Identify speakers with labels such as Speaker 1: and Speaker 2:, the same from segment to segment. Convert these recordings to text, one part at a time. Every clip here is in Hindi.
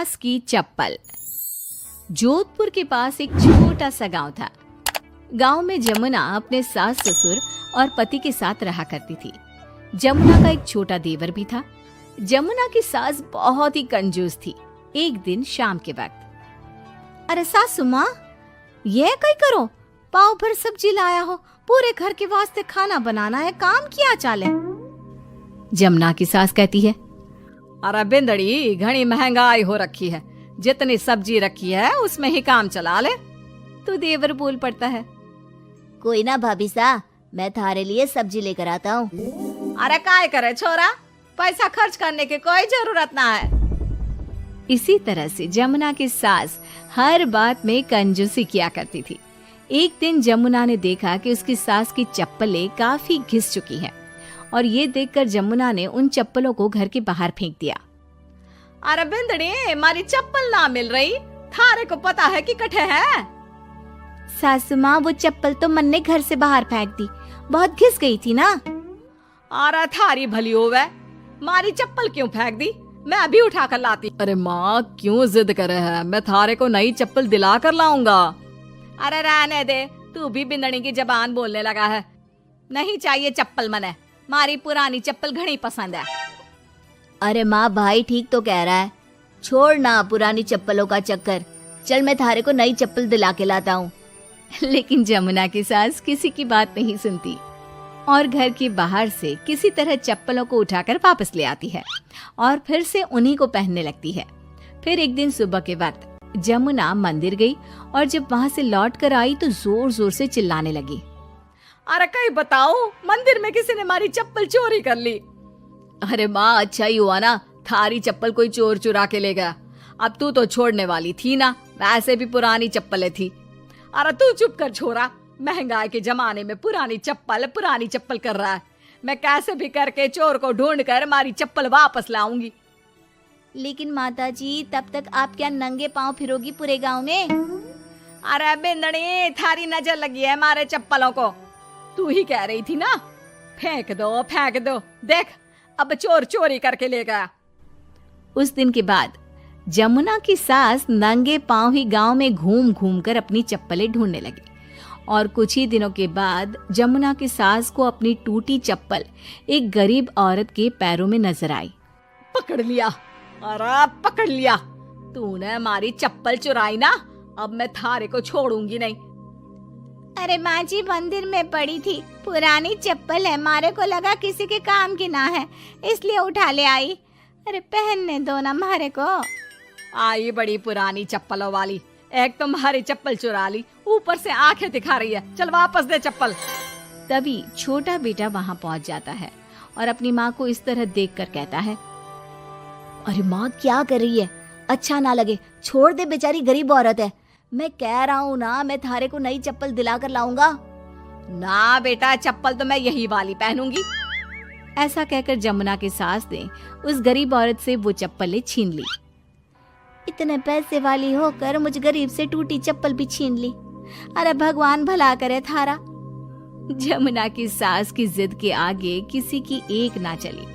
Speaker 1: सास की चप्पल। जोधपुर के पास एक छोटा सा गांव था। गांव में जमुना अपने सास ससुर और पति के साथ रहा करती थी। जमुना का एक छोटा देवर भी था। जमुना की सास बहुत ही कंजूस थी। एक दिन शाम के वक्त,
Speaker 2: अरे सासू माँ, ये कई करो, पाव भर सब्जी लाया हो, पूरे घर के वास्ते खाना बनाना है, काम किया चाले।
Speaker 1: जमुना की सास कहती है, अरे बिंदड़ी, घनी महंगाई हो रखी है, जितनी सब्जी रखी है उसमें ही काम चला ले। तो देवर बोल पड़ता है,
Speaker 2: कोई ना भाभी सा, मैं थारे लिए सब्जी लेकर आता हूँ।
Speaker 3: अरे काय करे छोरा, पैसा खर्च करने की कोई जरूरत ना है।
Speaker 1: इसी तरह से जमुना की सास हर बात में कंजूसी किया करती थी। एक दिन जमुना ने देखा कि उसकी सास की चप्पलें काफी घिस चुकी हैं और ये देखकर जमुना ने उन चप्पलों को घर के बाहर फेंक दिया।
Speaker 3: अरे बिंदड़ी, मारी चप्पल ना मिल रही, थारे को पता है कि कठे है।
Speaker 2: सासू माँ, वो चप्पल तो मन ने घर से बाहर फेंक दी, बहुत घिस गई थी ना।
Speaker 3: अरे थारी भली होवे, मारी चप्पल क्यों फेंक दी, मैं अभी उठा कर लाती।
Speaker 1: अरे माँ, क्यों जिद करे है, मैं थारे को नई चप्पल दिला कर लाऊंगा।
Speaker 3: अरे रहने दे, तू भी बिंदड़ी की जबान बोलने लगा है। नहीं चाहिए चप्पल मने, मारी पुरानी चप्पल घनी पसंद है।
Speaker 2: अरे माँ, भाई ठीक तो कह रहा है, छोड़ ना पुरानी चप्पलों का चक्कर, चल मैं थारे को नई चप्पल दिला के लाता हूँ।
Speaker 1: लेकिन जमुना की सास किसी की बात नहीं सुनती और घर के बाहर से किसी तरह चप्पलों को उठाकर वापस ले आती है और फिर से उन्हीं को पहनने लगती है। फिर एक दिन सुबह के वक्त जमुना मंदिर गई और जब वहाँ से लौट कर आई तो जोर जोर से चिल्लाने लगी,
Speaker 3: अरे कहीं बताओ, मंदिर में किसी ने मारी चप्पल चोरी कर ली।
Speaker 1: अरे माँ, अच्छा ही हुआ ना, थारी चप्पल कोई चोर चुरा के ले गया। अब तू तो छोड़ने वाली थी ना, वैसे भी पुरानी चप्पलें थी।
Speaker 3: अरे तू चुप कर छोरा, महंगाई के जमाने में पुरानी चप्पल कर रहा है। मैं कैसे भी करके चोर को ढूंढ कर मारी चप्पल वापस लाऊंगी।
Speaker 2: लेकिन माता जी, तब तक आप क्या नंगे पांव फिरोगी पूरे गांव में?
Speaker 3: अरे बिंदड़ी, थारी नजर लगी है मारे चप्पलों को, तू ही कह रही थी ना, फेंक दो, देख अब चोर चोरी करके ले गया।
Speaker 1: उस दिन के बाद जमुना की सास नंगे पांव ही गांव में घूम घूम कर अपनी चप्पलें ढूंढने लगी और कुछ ही दिनों के बाद जमुना की सास को अपनी टूटी चप्पल एक गरीब औरत के पैरों में नजर आई।
Speaker 3: पकड़ लिया, अरे पकड़ लिया, तूने हमारी चप्पल चुराई ना, अब मैं थारे को छोड़ूंगी नहीं।
Speaker 2: अरे माँ जी, मंदिर में पड़ी थी, पुरानी चप्पल है, मारे को लगा किसी के काम की ना है, इसलिए उठा ले आई। अरे पहनने दो ना मारे को।
Speaker 3: आई बड़ी पुरानी चप्पलों वाली, एक तो हमारी चप्पल चुरा ली, ऊपर से आंखें दिखा रही है, चल वापस दे चप्पल।
Speaker 1: तभी छोटा बेटा वहाँ पहुँच जाता है और अपनी माँ को इस तरह देखकर कहता है,
Speaker 2: अरे माँ, क्या कर रही है, अच्छा ना लगे, छोड़ दे, बेचारी गरीब औरत है। मैं कह रहा हूँ ना, मैं थारे को नई चप्पल दिला कर लाऊंगा।
Speaker 3: ना बेटा, चप्पल तो मैं यही वाली पहनूंगी।
Speaker 1: ऐसा कहकर जमुना की सास ने उस गरीब औरत से वो चप्पलें छीन ली।
Speaker 2: इतने पैसे वाली होकर मुझ गरीब से टूटी चप्पल भी छीन ली। अरे भगवान भला करे थारा।
Speaker 1: जमुना की सास की जिद के आगे किसी की एक ना चली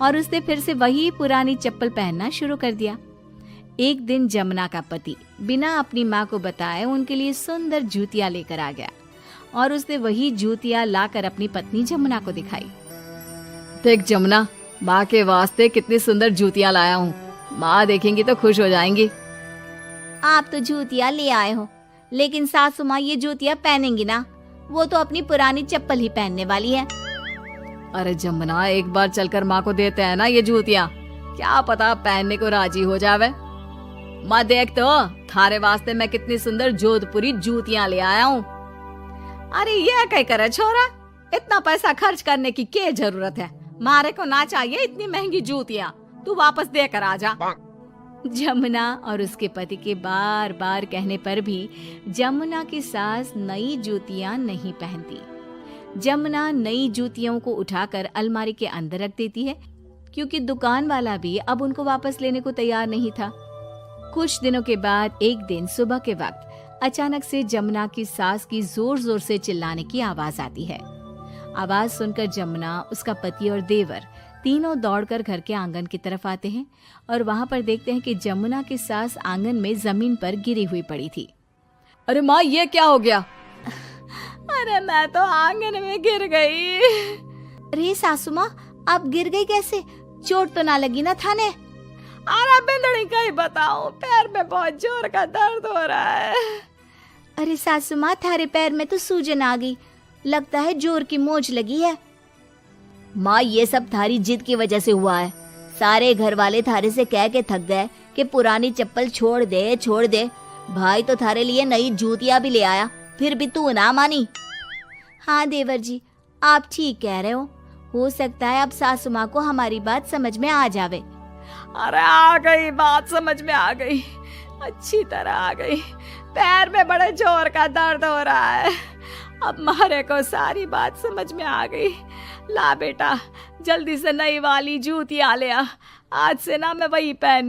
Speaker 1: और उसने फिर से वही पुरानी चप्पल पहनना शुरू कर दिया। एक दिन जमुना का पति बिना अपनी माँ को बताए उनके लिए सुंदर जूतियां लेकर आ गया और उसने वही जूतियां लाकर अपनी पत्नी जमुना को दिखाई। देख जमुना, माँ के वास्ते कितनी सुंदर जूतियां लाया हूँ, माँ देखेंगी तो खुश हो जाएंगी।
Speaker 2: आप तो जूतियां ले आए हो, लेकिन सासू माँ ये जूतियां पहनेंगी ना, वो तो अपनी पुरानी चप्पल ही पहनने वाली है।
Speaker 1: अरे जमुना, एक बार चलकर माँ को देते हैं ना ये जूतियां, क्या पता पहनने को राजी हो जावे। माँ देख तो, थारे वास्ते मैं कितनी सुंदर जोधपुरी जूतियां ले आया हूँ।
Speaker 3: अरे ये क्या करे छोरा, इतना पैसा खर्च करने की क्या जरूरत है, मारे को ना चाहिए इतनी महंगी जूतियां, तू वापस देकर आ जा।
Speaker 1: जमुना और उसके पति के बार बार कहने पर भी जमुना की सास नई जूतियां नहीं पहनती। जमुना नई जूतियों को उठाकर अलमारी के अंदर रख देती है, क्योंकि दुकान वाला भी अब उनको वापस लेने को तैयार नहीं था। कुछ दिनों के बाद एक दिन सुबह के वक्त अचानक से जमुना की सास की जोर जोर से चिल्लाने की आवाज आती है। आवाज सुनकर जमुना, उसका पति और देवर तीनों दौड़कर घर के आंगन की तरफ आते हैं और वहां पर देखते हैं कि जमुना की सास आंगन में जमीन पर गिरी हुई पड़ी थी।
Speaker 3: अरे माँ, ये क्या हो गया? अरे मैं तो आंगन में गिर गई।
Speaker 2: अरे सासू माँ, आप गिर गई कैसे? चोट तो ना लगी ना थाने?
Speaker 3: अरे बिंदड़ी, कहीं बताओ, पैर में बहुत जोर का दर्द हो रहा है।
Speaker 2: अरे सासू माँ, थारे पैर में तो सूजन आ गई, लगता है जोर की मोच लगी है।
Speaker 4: माँ, ये सब थारी जिद की वजह से हुआ है। सारे घर वाले थारे से कह के थक गए कि पुरानी चप्पल छोड़ दे छोड़ दे। भाई तो थारे लिए नई जूतियां भी ले आया, फिर भी तू ना मानी।
Speaker 2: हाँ देवर जी, आप ठीक कह रहे हो सकता है अब सासू माँ को हमारी बात समझ में आ जावे।
Speaker 3: अरे आ गई, बात समझ में आ गई, अच्छी तरह आ गई। पैर में बड़े जोर का दर्द हो रहा है। अब मारे को सारी बात समझ में आ गई। ला बेटा, जल्दी से नई वाली जूतियां ले आ। आज से ना मैं वही पहन